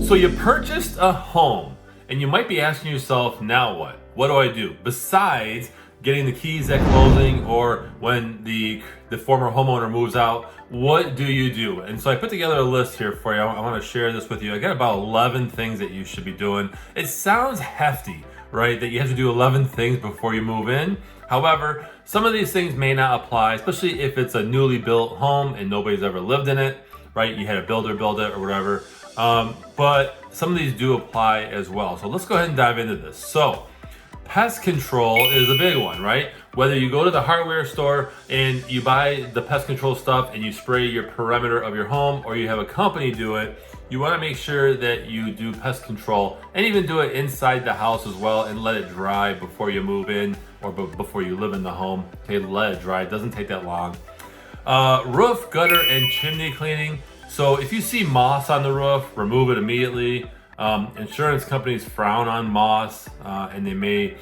So you purchased a home and you might be asking yourself, now what? What do I do? Besides getting the keys at closing or when the former homeowner moves out, what do you do? And so I put together a list here for you. I want to share this with you. I got about 11 things that you should be doing. It sounds hefty, right? That you have to do 11 things before you move in. However, some of these things may not apply, especially if it's a newly built home and nobody's ever lived in it, right? You had a builder build it or whatever. But some of these do apply as well. So let's go ahead and dive into this. So pest control is a big one, right? Whether you go to the hardware store and you buy the pest control stuff and you spray your perimeter of your home, or you have a company do it, you want to make sure that you do pest control and even do it inside the house as well and let it dry before you move in or before you live in the home. Okay, let it dry. It doesn't take that long. Roof, gutter, and chimney cleaning. So if you see moss on the roof, remove it immediately. Insurance companies frown on moss and they may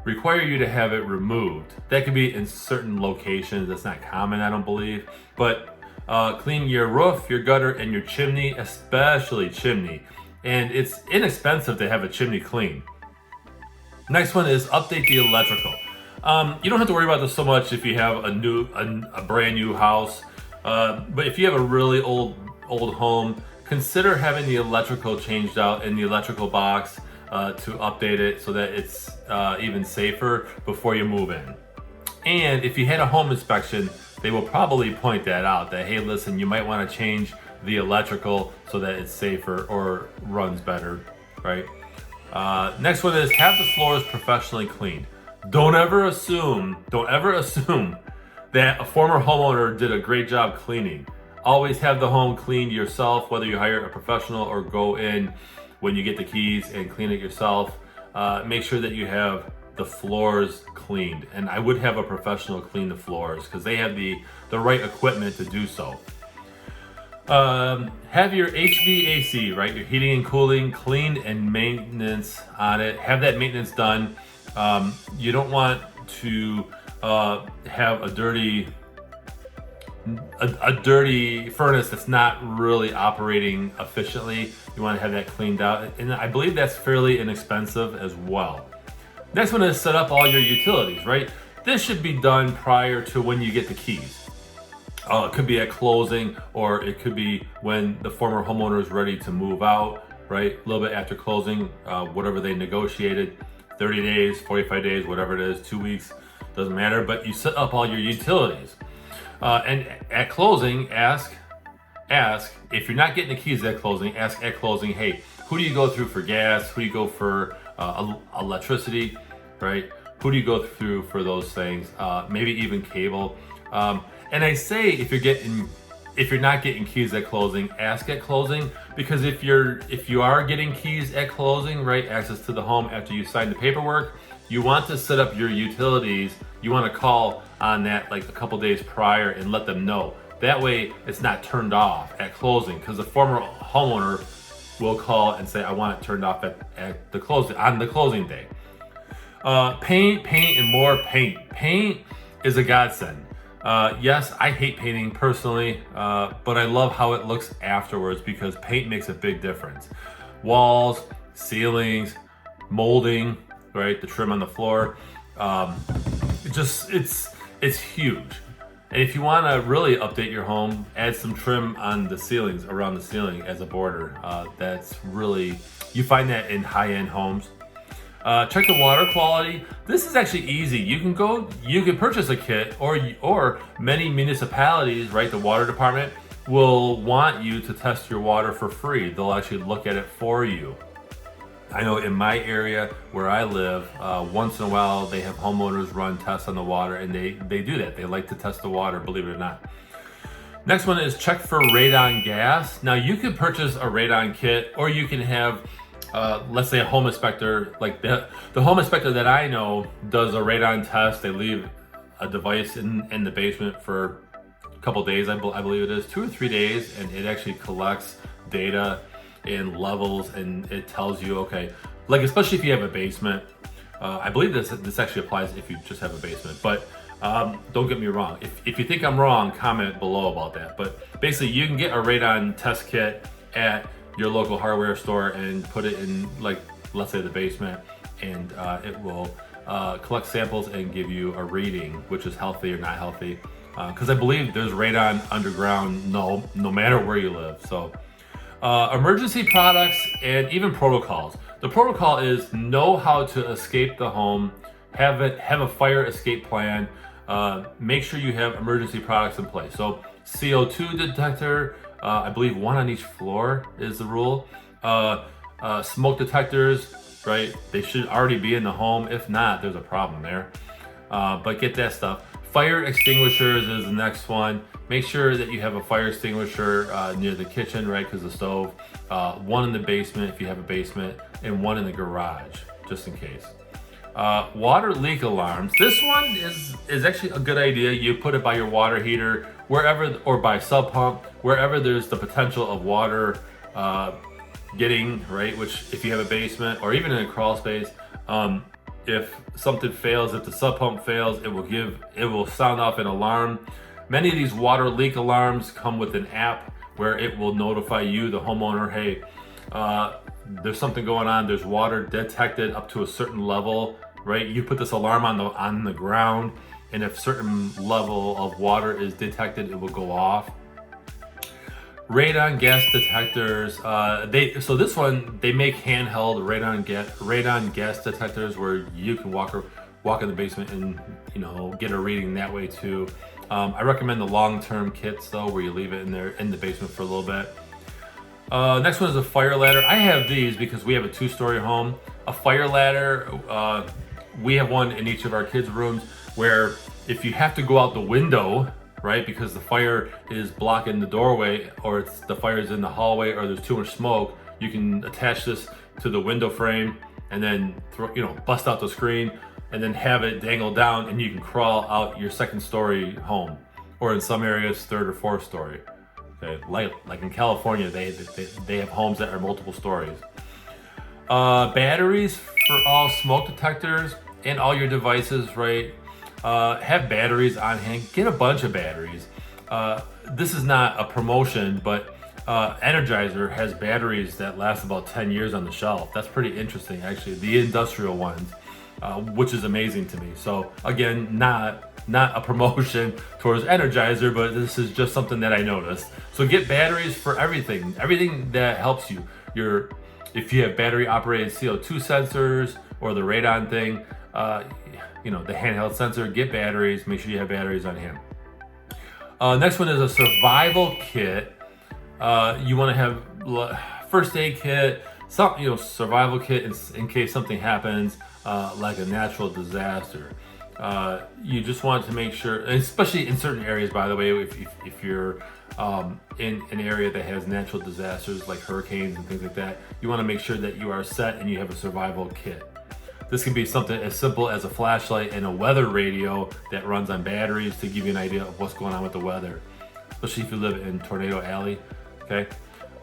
require you to have it removed. That could be in certain locations. That's not common, I don't believe. But clean your roof, your gutter, and your chimney, especially chimney. And it's inexpensive to have a chimney clean. Next one is update the electrical. You don't have to worry about this so much if you have a brand new house. But if you have a really old home, consider having the electrical changed out in the electrical box to update it so that it's even safer before you move in. And if you had a home inspection, they will probably point that out, that, hey, listen, you might want to change the electrical so that it's safer or runs better, right? Next one is have the floors professionally cleaned. Don't ever assume that a former homeowner did a great job cleaning. Always have the home cleaned yourself, whether you hire a professional or go in when you get the keys and clean it yourself. Make sure that you have the floors cleaned. And I would have a professional clean the floors because they have the right equipment to do so. Have your HVAC, right? Your heating and cooling cleaned and maintenance on it. Have that maintenance done. You don't want to have a dirty furnace that's not really operating efficiently. You want to have that cleaned out, and I believe that's fairly inexpensive as well. Next one is set up all your utilities, right? This should be done prior to when you get the keys. It could be at closing, or it could be when the former homeowner is ready to move out, right? A little bit after closing, whatever they negotiated, 30 days, 45 days, whatever it is, 2 weeks, doesn't matter, but you set up all your utilities. And at closing, ask if you're not getting the keys at closing, ask at closing, hey, who do you go through for gas? Who do you go for electricity, right? Who do you go through for those things? Maybe even cable. And I say if you're not getting keys at closing, ask at closing, because if you are getting keys at closing, right, access to the home after you sign the paperwork, you want to set up your utilities. You want to call on that like a couple days prior and let them know. That way it's not turned off at closing, because the former homeowner will call and say, I want it turned off at the closing, on the closing day. Paint, and more paint. Paint is a godsend. Yes, I hate painting personally, but I love how it looks afterwards because paint makes a big difference. Walls, ceilings, molding, right? The trim on the floor. It's huge. And if you want to really update your home, add some trim on the ceilings, around the ceiling as a border. That's really, you find that in high-end homes. Check the water quality. This is actually easy. You can purchase a kit, or many municipalities, right? The water department will want you to test your water for free. They'll actually look at it for you. I know in my area where I live, once in a while they have homeowners run tests on the water, and they do that. They like to test the water, believe it or not. Next one is check for radon gas. Now you can purchase a radon kit, or you can have, let's say, a home inspector. Like the home inspector that I know does a radon test. They leave a device in the basement for a couple days, I believe it is, 2 or 3 days, and it actually collects data and levels, and it tells you, okay, like especially if you have a basement. I believe this actually applies if you just have a basement, but don't get me wrong. If you think I'm wrong, comment below about that. But basically, you can get a radon test kit at your local hardware store and put it in, like, let's say the basement, and it will collect samples and give you a reading, which is healthy or not healthy. Because I believe there's radon underground no matter where you live. So emergency products and even protocols. The protocol is know how to escape the home, have a fire escape plan, make sure you have emergency products in place. So CO2 detector, I believe one on each floor is the rule. Smoke detectors, right? They should already be in the home. If not, there's a problem there. But get that stuff. Fire extinguishers is the next one. Make sure that you have a fire extinguisher near the kitchen, right? Because the stove. One in the basement if you have a basement, and one in the garage, just in case. Water leak alarms. This one is actually a good idea. You put it by your water heater, wherever, or by sub pump, wherever there's the potential of water getting, right? Which, if you have a basement or even in a crawl space, if something fails, if the sub pump fails, it will sound off an alarm. Many of these water leak alarms come with an app where it will notify you, the homeowner, hey, there's something going on. There's water detected up to a certain level, right? You put this alarm on the ground, and if certain level of water is detected, it will go off. Radon gas detectors. So this one, they make handheld radon gas detectors where you can walk in the basement and get a reading that way too. I recommend the long-term kits though, where you leave it in the basement for a little bit. Next one is a fire ladder. I have these because we have a 2-story home. A fire ladder, we have one in each of our kids' rooms where if you have to go out the window, right, because the fire is blocking the doorway, or the fire is in the hallway, or there's too much smoke, you can attach this to the window frame and then bust out the screen and then have it dangle down, and you can crawl out your 2nd-story home, or in some areas 3rd or 4th story. Okay, like in California, they have homes that are multiple stories. Batteries for all smoke detectors and all your devices, right? Have batteries on hand. Get a bunch of batteries. This is not a promotion, but Energizer has batteries that last about 10 years on the shelf. That's pretty interesting, actually. The industrial ones, which is amazing to me. So again, not a promotion towards Energizer, but this is just something that I noticed. So get batteries for everything that helps you. If you have battery operated CO2 sensors or the radon thing, the handheld sensor, get batteries. Make sure you have batteries on hand. Next one is a survival kit. You want to have first aid kit, survival kit in case something happens, like a natural disaster. You just want to make sure, especially in certain areas, by the way, if you're in an area that has natural disasters like hurricanes and things like that, you want to make sure that you are set and you have a survival kit. This can be something as simple as a flashlight and a weather radio that runs on batteries to give you an idea of what's going on with the weather, especially if you live in Tornado Alley, okay?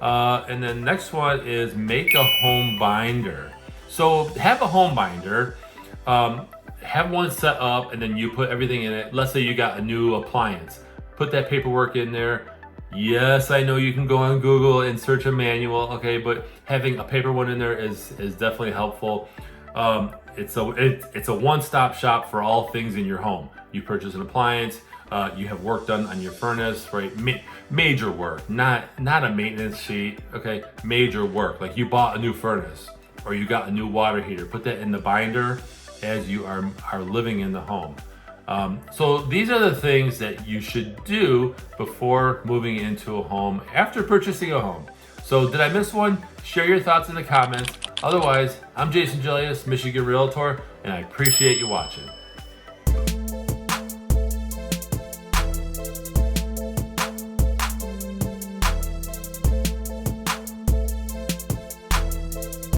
And then next one is make a home binder. So have a home binder, have one set up, and then you put everything in it. Let's say you got a new appliance. Put that paperwork in there. Yes, I know you can go on Google and search a manual, okay, but having a paper one in there is definitely helpful. It's a one-stop shop for all things in your home. You purchase an appliance, you have work done on your furnace, right? Major work, not a maintenance sheet, okay? Major work, like you bought a new furnace or you got a new water heater. Put that in the binder as you are living in the home. So these are the things that you should do before moving into a home after purchasing a home. So did I miss one? Share your thoughts in the comments. Otherwise, I'm Jason Gelios, Michigan Realtor, and I appreciate you watching.